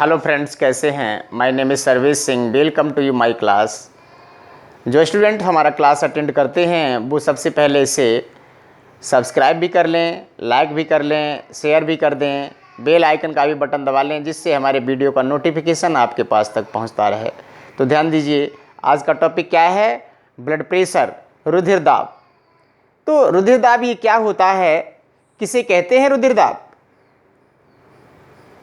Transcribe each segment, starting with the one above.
Hello friends, कैसे हैं। My name is Sarvesh Singh. Welcome to you my class. जो student हमारा क्लास अटेंड करते हैं वो सबसे पहले इसे सब्सक्राइब भी कर लें, लाइक भी कर लें, शेयर भी कर दें, बेल आइकन का भी बटन दबा लें, जिससे हमारे वीडियो का नोटिफिकेशन आपके पास तक पहुंचता रहे। तो ध्यान दीजिए, आज का टॉपिक क्या है? ब्लड प्रेशर, रुधिर दाब। तो रुधिर दाब ये क्या होता है, किसे कहते हैं रुधिर दाब?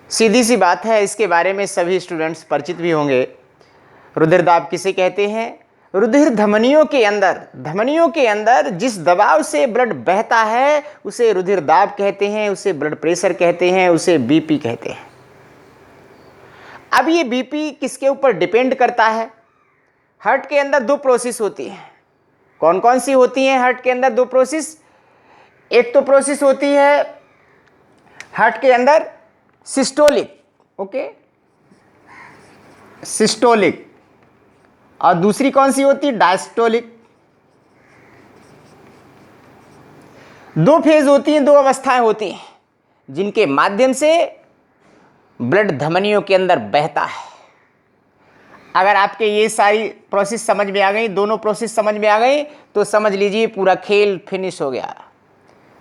सीधी सी बात है, इसके बारे में सभी स्टूडेंट्स परिचित भी होंगे। रुधिर दाब किसे कहते हैं? रुधिर धमनियों के अंदर जिस दबाव से ब्लड बहता है उसे रुधिर दाब कहते हैं, उसे ब्लड प्रेशर कहते हैं, उसे बीपी कहते हैं। अब ये बीपी किसके ऊपर डिपेंड करता है? हार्ट के अंदर दो प्रोसेस होती हैं। कौन कौन सी होती हैं हार्ट के अंदर? दो प्रोसेस। एक तो प्रोसेस होती है हार्ट के अंदर सिस्टोलिक, ओके, सिस्टोलिक, और दूसरी कौन सी होती है? डायस्टोलिक। दो फेज होती हैं, दो अवस्थाएं होती हैं जिनके माध्यम से ब्लड धमनियों के अंदर बहता है। अगर आपके ये सारी प्रोसेस समझ में आ गई, दोनों प्रोसेस समझ में आ गई, तो समझ लीजिए पूरा खेल फिनिश हो गया।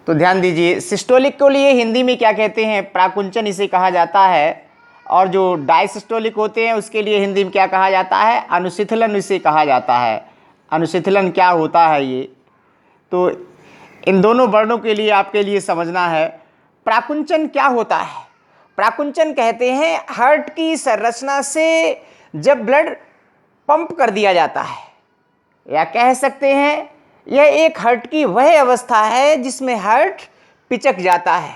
तो ध्यान दीजिए, सिस्टोलिक को लिए हिंदी में क्या कहते हैं? प्राकुंचन इसे कहा जाता है। और जो डायसिस्टोलिक होते हैं उसके लिए हिंदी में क्या कहा जाता है? अनुशिथिलन इसे कहा जाता है। अनुशिथिलन क्या होता है ये? तो इन दोनों वर्णों के लिए आपके लिए समझना है। प्राकुंचन क्या होता है? प्राकुंचन कहते हैं हार्ट की संरचना से जब ब्लड पंप कर दिया जाता है, या कह सकते हैं यह एक हार्ट की वह अवस्था है जिसमें हार्ट पिचक जाता है,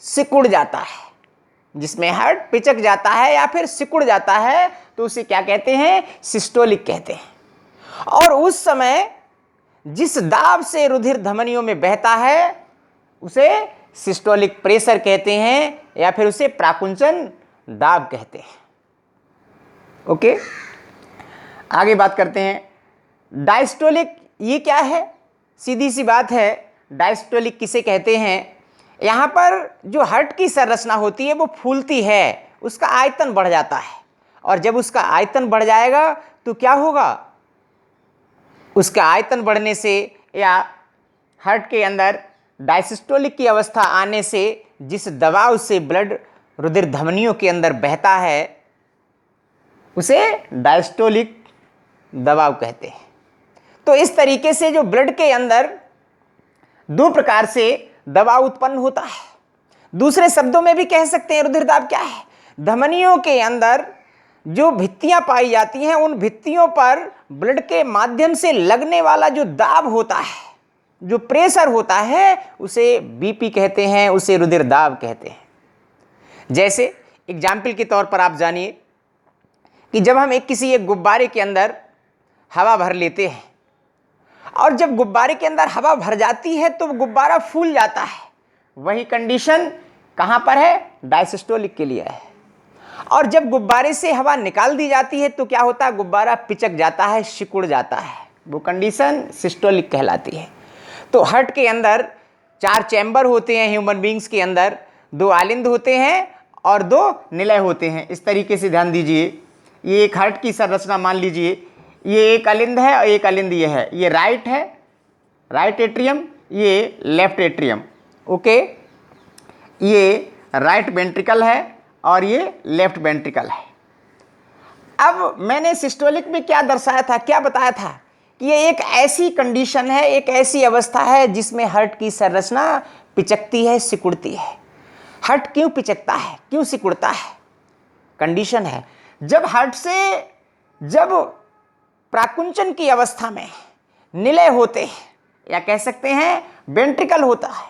सिकुड़ जाता है। जिसमें हार्ट पिचक जाता है या फिर सिकुड़ जाता है तो उसे क्या कहते हैं? सिस्टोलिक कहते हैं। और उस समय जिस दाब से रुधिर धमनियों में बहता है उसे सिस्टोलिक प्रेशर कहते हैं, या फिर उसे प्राकुंचन दाब कहते हैं। ओके, आगे बात करते हैं। डायस्टोलिक ये क्या है? सीधी सी बात है, डायस्टोलिक किसे कहते हैं? यहाँ पर जो हार्ट की संरचना होती है वो फूलती है, उसका आयतन बढ़ जाता है। और जब उसका आयतन बढ़ जाएगा तो क्या होगा? उसका आयतन बढ़ने से या हार्ट के अंदर डायसिस्टोलिक की अवस्था आने से जिस दबाव से ब्लड रुधिर धमनियों के अंदर बहता है उसे डायस्टोलिक दबाव कहते हैं। तो इस तरीके से जो ब्लड के अंदर दो प्रकार से दबाव उत्पन्न होता है। दूसरे शब्दों में भी कह सकते हैं रुधिर दाब क्या है? धमनियों के अंदर जो भित्तियां पाई जाती हैं उन भित्तियों पर ब्लड के माध्यम से लगने वाला जो दाब होता है, जो प्रेशर होता है, उसे बीपी कहते हैं, उसे रुधिर दाब कहते हैं। जैसे एग्जाम्पल के तौर पर आप जानिए कि जब हम किसी एक गुब्बारे के अंदर हवा भर लेते हैं और जब गुब्बारे के अंदर हवा भर जाती है तो गुब्बारा फूल जाता है। वही कंडीशन कहाँ पर है? डायसिस्टोलिक के लिए है। और जब गुब्बारे से हवा निकाल दी जाती है तो क्या होता है? गुब्बारा पिचक जाता है, सिकुड़ जाता है। वो कंडीशन सिस्टोलिक कहलाती है। तो हार्ट के अंदर 4 चैम्बर होते हैं ह्यूमन बींग्स के अंदर, 2 आलिंद होते हैं और 2 निलय होते हैं। इस तरीके से ध्यान दीजिए, ये एक हार्ट की संरचना मान लीजिए, ये एक अलिंद है और एक अलिंद ये है। ये राइट है, राइट एट्रियम, ये लेफ्ट एट्रियम, ओके। ये राइट वेंट्रिकल है और ये लेफ्ट वेंट्रिकल है। अब मैंने सिस्टोलिक में क्या दर्शाया था, क्या बताया था कि ये एक ऐसी कंडीशन है, एक ऐसी अवस्था है जिसमें हार्ट की संरचना पिचकती है, सिकुड़ती है। हार्ट क्यों पिचकता है, क्यों सिकुड़ता है? कंडीशन है जब हार्ट से जब प्राकुंचन की अवस्था में निलय होते हैं, या कह सकते हैं वेंट्रिकल होता है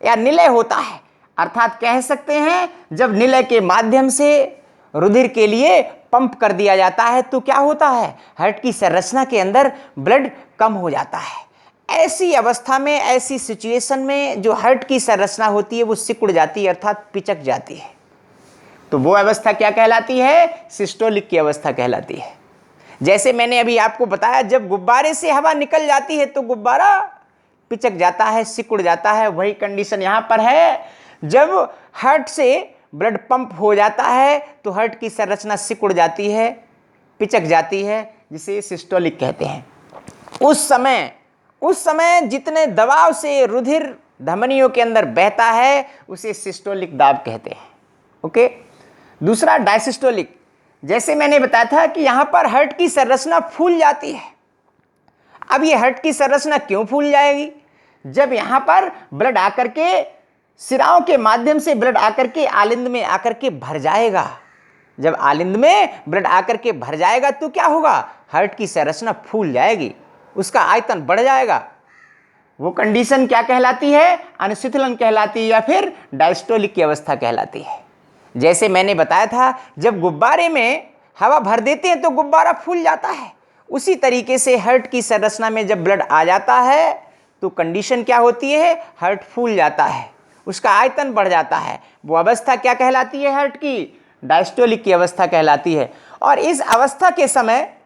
या निलय होता है, अर्थात कह सकते हैं जब निलय के माध्यम से रुधिर के लिए पंप कर दिया जाता है तो क्या होता है? हार्ट की संरचना के अंदर ब्लड कम हो जाता है। ऐसी अवस्था में, ऐसी सिचुएशन में जो हार्ट की संरचना होती है वो सिकुड़ जाती है, अर्थात पिचक जाती है। तो वो अवस्था क्या कहलाती है? सिस्टोलिक की अवस्था कहलाती है। जैसे मैंने अभी आपको बताया, जब गुब्बारे से हवा निकल जाती है तो गुब्बारा पिचक जाता है, सिकुड़ जाता है। वही कंडीशन यहाँ पर है, जब हार्ट से ब्लड पंप हो जाता है तो हार्ट की संरचना सिकुड़ जाती है, पिचक जाती है, जिसे सिस्टोलिक कहते हैं। उस समय जितने दबाव से रुधिर धमनियों के अंदर बहता है उसे सिस्टोलिक दाब कहते हैं। ओके। दूसरा डायसिस्टोलिक, जैसे मैंने बताया था कि यहां पर हार्ट की संरचना फूल जाती है। अब ये हार्ट की संरचना क्यों फूल जाएगी? जब यहां पर ब्लड आकर के सिराओं के माध्यम से ब्लड आकर के आलिंद में आकर के भर जाएगा। जब आलिंद में ब्लड आकर के भर जाएगा तो क्या होगा? हार्ट की संरचना फूल जाएगी, उसका आयतन बढ़ जाएगा। वो कंडीशन क्या कहलाती है? अनुशीतलन कहलाती है या फिर डायस्टोलिक की अवस्था कहलाती है। जैसे मैंने बताया था, जब गुब्बारे में हवा भर देते हैं तो गुब्बारा फूल जाता है, उसी तरीके से हार्ट की संरचना में जब ब्लड आ जाता है तो कंडीशन क्या होती है? हार्ट फूल जाता है, उसका आयतन बढ़ जाता है। वो अवस्था क्या कहलाती है? हार्ट की डायस्टोलिक की अवस्था कहलाती है। और इस अवस्था के समय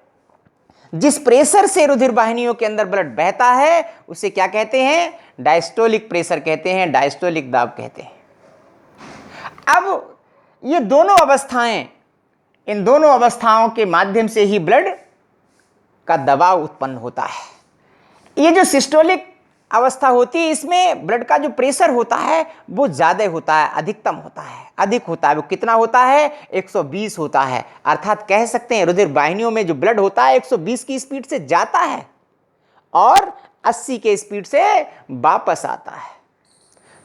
जिस प्रेशर से रुधिर वाहिनियों के अंदर ब्लड बहता है उसे क्या कहते हैं? डायस्टोलिक प्रेशर कहते हैं, डायस्टोलिक दाब कहते हैं। अब ये दोनों अवस्थाएं, इन दोनों अवस्थाओं के माध्यम से ही ब्लड का दबाव उत्पन्न होता है। ये जो सिस्टोलिक अवस्था होती है इसमें ब्लड का जो प्रेशर होता है वो ज़्यादा होता है, अधिकतम होता है, अधिक होता है। वो कितना होता है? 120 होता है। अर्थात कह सकते हैं रुधिर वाहिनियों में जो ब्लड होता है 120 की स्पीड से जाता है और 80 के स्पीड से वापस आता है।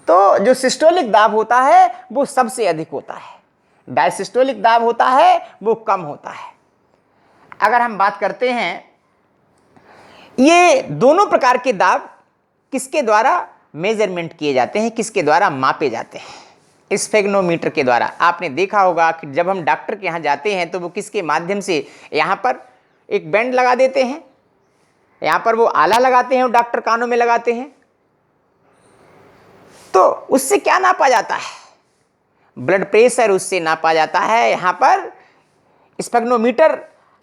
तो जो सिस्टोलिक दाब होता है वो सबसे अधिक होता है, डायसिस्टोलिक दाब होता है वो कम होता है। अगर हम बात करते हैं ये दोनों प्रकार के दाब किसके द्वारा मेजरमेंट किए जाते हैं, किसके द्वारा मापे जाते हैं? स्फेग्नोमीटर के द्वारा। आपने देखा होगा कि जब हम डॉक्टर के यहाँ जाते हैं तो वो किसके माध्यम से, यहाँ पर एक बैंड लगा देते हैं, यहाँ पर वो आला लगाते हैं, डॉक्टर कानों में लगाते हैं, तो उससे क्या नापा जाता है? ब्लड प्रेशर उससे नापा जाता है। यहाँ पर स्फेग्नोमीटर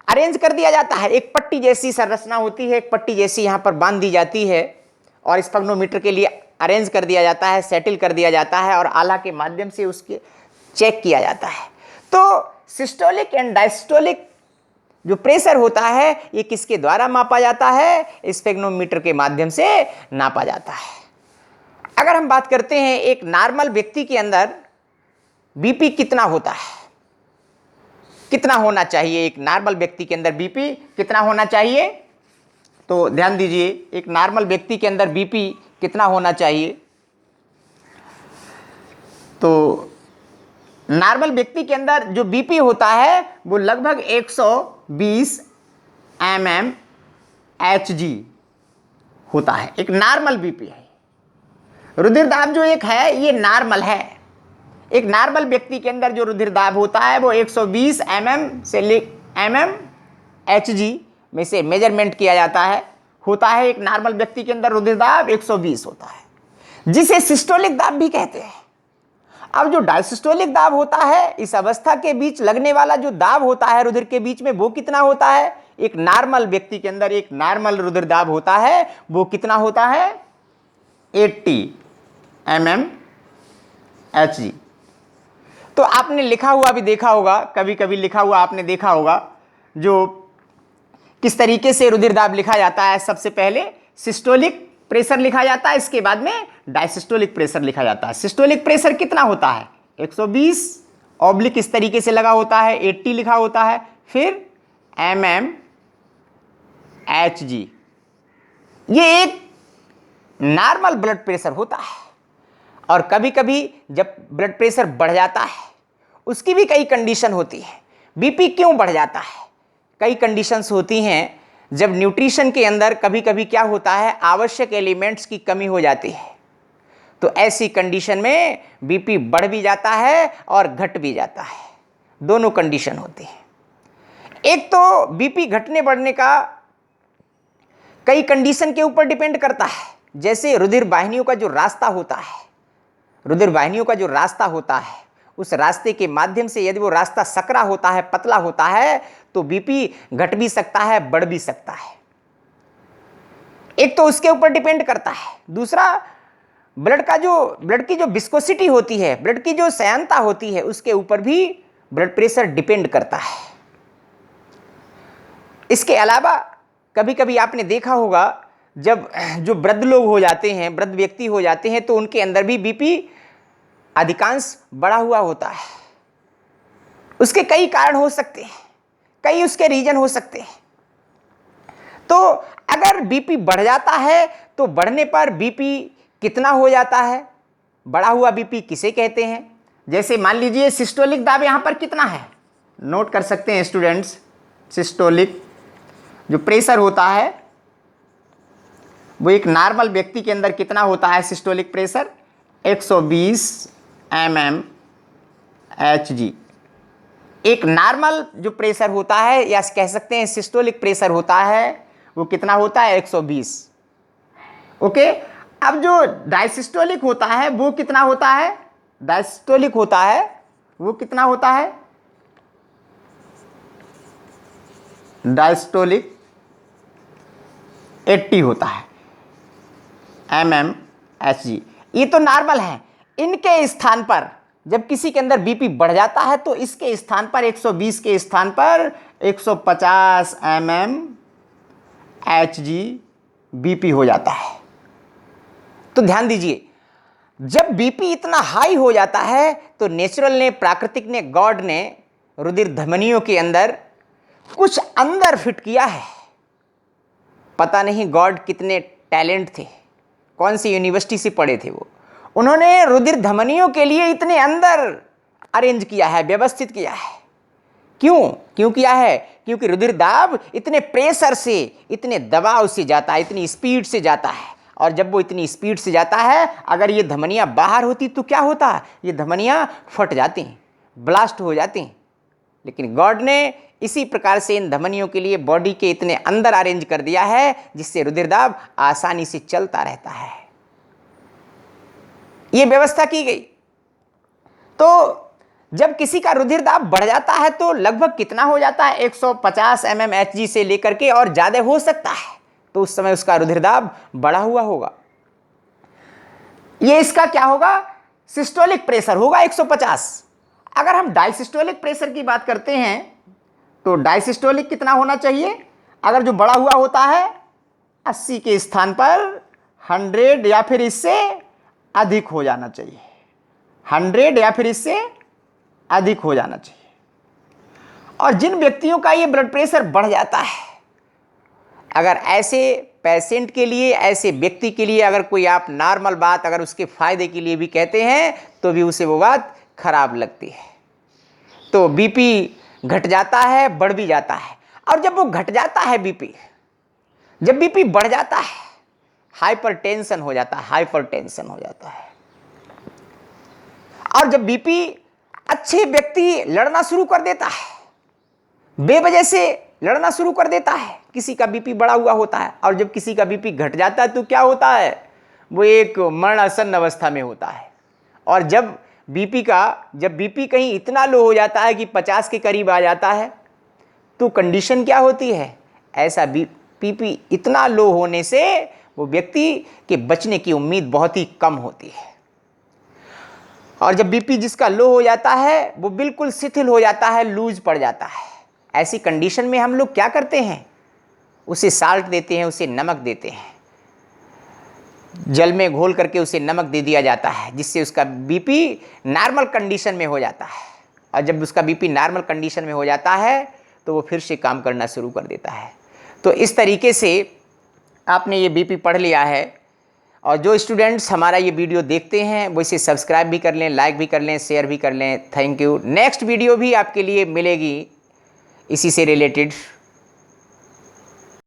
अरेंज कर दिया जाता है, एक पट्टी जैसी संरचना होती है, एक पट्टी जैसी यहाँ पर बांध दी जाती है और स्फेग्नोमीटर के लिए अरेंज कर दिया जाता है, सेटल कर दिया जाता है और आला के माध्यम से उसके चेक किया जाता है। तो सिस्टोलिक एंड डायस्टोलिक जो प्रेशर होता है ये किसके द्वारा मापा जाता है? स्फेग्नोमीटर के माध्यम से नापा जाता है। अगर हम बात करते हैं एक नॉर्मल व्यक्ति के अंदर बीपी कितना होता है, कितना होना चाहिए? एक नॉर्मल व्यक्ति के अंदर बीपी कितना होना चाहिए? तो ध्यान दीजिए, एक नॉर्मल व्यक्ति के अंदर बीपी कितना होना चाहिए? तो नॉर्मल व्यक्ति के अंदर जो बीपी होता है वो लगभग 120 mmHg होता है, एक नॉर्मल बीपी है। रुधिर दाब जो एक है ये नॉर्मल है। एक नॉर्मल व्यक्ति के अंदर जो रुधिर दाब होता है वो 120 mmHg में से मेजरमेंट किया जाता है, होता है। एक नॉर्मल व्यक्ति के अंदर रुधिर दाब 120 होता है, जिसे सिस्टोलिक दाब भी कहते हैं। अब जो डायसिस्टोलिक दाब होता है, इस अवस्था के बीच लगने वाला जो दाब होता है रुधिर के बीच में, वो कितना होता है? एक नॉर्मल व्यक्ति के अंदर एक नॉर्मल रुधिर दाब होता है वो कितना होता है? 80 mmHg। तो आपने लिखा हुआ भी देखा होगा, कभी कभी लिखा हुआ आपने देखा होगा जो किस तरीके से रुधिर दाब लिखा जाता है। सबसे पहले सिस्टोलिक प्रेशर लिखा जाता है, इसके बाद में डायसिस्टोलिक प्रेशर लिखा जाता है। सिस्टोलिक प्रेशर कितना होता है? 120 ऑब्लिक इस तरीके से लगा होता है, 80 लिखा होता है, फिर mmHg। ये एक नॉर्मल ब्लड प्रेशर होता है। और कभी कभी जब ब्लड प्रेशर बढ़ जाता है उसकी भी कई कंडीशन होती है। बीपी क्यों बढ़ जाता है? कई कंडीशंस होती हैं। जब न्यूट्रिशन के अंदर कभी कभी क्या होता है, आवश्यक एलिमेंट्स की कमी हो जाती है, तो ऐसी कंडीशन में बीपी बढ़ भी जाता है और घट भी जाता है। दोनों कंडीशन होती है। एक तो बीपी घटने बढ़ने का कई कंडीशन के ऊपर डिपेंड करता है, जैसे रुधिर वाहिनियों का जो रास्ता होता है, रुधिर वाहिनियों का जो रास्ता होता है उस रास्ते के माध्यम से यदि वो रास्ता सकरा होता है, पतला होता है, तो बीपी घट भी सकता है, बढ़ भी सकता है। एक तो उसके ऊपर डिपेंड करता है। दूसरा, ब्लड की जो विस्कोसिटी होती है, ब्लड की जो श्यानता होती है, उसके ऊपर भी ब्लड प्रेशर डिपेंड करता है। इसके अलावा कभी कभी आपने देखा होगा जब जो वृद्ध लोग हो जाते हैं, वृद्ध व्यक्ति हो जाते हैं, तो उनके अंदर भी बीपी अधिकांश बढ़ा हुआ होता है। उसके कई कारण हो सकते हैं, कई उसके रीजन हो सकते हैं। तो अगर बीपी बढ़ जाता है तो बढ़ने पर बीपी कितना हो जाता है, बढ़ा हुआ बीपी किसे कहते हैं? जैसे मान लीजिए सिस्टोलिक दाब यहां पर कितना है, नोट कर सकते हैं स्टूडेंट्स। सिस्टोलिक जो प्रेशर होता है वो एक नॉर्मल व्यक्ति के अंदर कितना होता है? Systolic pressure 120 mmHg। एक नॉर्मल जो प्रेशर होता है या कह सकते हैं सिस्टोलिक प्रेशर होता है वो कितना होता है? 120। ओके। अब जो डायसिस्टोलिक होता है वो कितना होता है? डायसिस्टोलिक होता है वो कितना होता है? डायसिस्टोलिक 80 होता है mmHg। ये तो नॉर्मल है। इनके स्थान पर जब किसी के अंदर बीपी बढ़ जाता है तो इसके स्थान पर 120 के स्थान पर 150 mmHg बीपी हो जाता है। तो ध्यान दीजिए, जब बीपी इतना हाई हो जाता है तो नेचुरल ने, प्राकृतिक ने, गॉड ने रुधिर धमनियों के अंदर कुछ अंदर फिट किया है। पता नहीं गॉड कितने टैलेंट थे, कौन सी यूनिवर्सिटी से पढ़े थे वो, उन्होंने रुधिर धमनियों के लिए इतने अंदर अरेंज किया है, व्यवस्थित किया है। क्यों किया है? क्योंकि रुधिर दाब इतने प्रेशर से, इतने दबाव से जाता है, इतनी स्पीड से जाता है, और जब वो इतनी स्पीड से जाता है, अगर ये धमनियां बाहर होती तो क्या होता? ये धमनियां फट जाती, ब्लास्ट हो जाती। लेकिन गॉड ने इसी प्रकार से इन धमनियों के लिए बॉडी के इतने अंदर अरेंज कर दिया है जिससे रुधिर दाब आसानी से चलता रहता है। ये व्यवस्था की गई। तो जब किसी का रुधिर दाब बढ़ जाता है तो लगभग कितना हो जाता है? 150 mmHg से लेकर के और ज्यादा हो सकता है। तो उस समय उसका रुधिर दाब बढ़ा हुआ होगा। ये इसका क्या होगा? सिस्टोलिक प्रेशर होगा 150। अगर हम डायसिस्टोलिक प्रेशर की बात करते हैं तो डायसिस्टोलिक कितना होना चाहिए? अगर जो बढ़ा हुआ होता है 80 के स्थान पर 100 या फिर इससे अधिक हो जाना चाहिए। 100 या फिर इससे अधिक हो जाना चाहिए। और जिन व्यक्तियों का ये ब्लड प्रेशर बढ़ जाता है, अगर ऐसे पेशेंट के लिए, ऐसे व्यक्ति के लिए अगर कोई आप नॉर्मल बात अगर उसके फायदे के लिए भी कहते हैं तो भी उसे वो बात खराब लगती है। तो बीपी घट जाता है, बढ़ भी जाता है। और जब वो घट जाता है बीपी, जब बीपी बढ़ जाता है, हाइपरटेंशन हो जाता है, हाइपरटेंशन हो जाता है। और जब बीपी अच्छे व्यक्ति लड़ना शुरू कर देता है, बेवजह से लड़ना शुरू कर देता है, किसी का बीपी बढ़ा हुआ होता है, और जब किसी का बीपी घट जाता है तो क्या होता है? वो एक मरणासन अवस्था में होता है। और जब बीपी कहीं इतना लो हो जाता है कि 50 के करीब आ जाता है तो कंडीशन क्या होती है? ऐसा बीपी इतना लो होने से वो व्यक्ति के बचने की उम्मीद बहुत ही कम होती है। और जब बीपी जिसका लो हो जाता है वो बिल्कुल शिथिल हो जाता है, लूज पड़ जाता है। ऐसी कंडीशन में हम लोग क्या करते हैं? उसे साल्ट देते हैं, उसे नमक देते हैं, जल में घोल करके उसे नमक दे दिया जाता है, जिससे उसका बीपी नॉर्मल कंडीशन में हो जाता है। और जब उसका बीपी नॉर्मल कंडीशन में हो जाता है तो वो फिर से काम करना शुरू कर देता है। तो इस तरीके से आपने ये बीपी पढ़ लिया है। और जो स्टूडेंट्स हमारा ये वीडियो देखते हैं वो इसे सब्सक्राइब भी कर लें, लाइक भी कर लें, शेयर भी कर लें। Thank you. नेक्स्ट वीडियो भी आपके लिए मिलेगी इसी से रिलेटेड।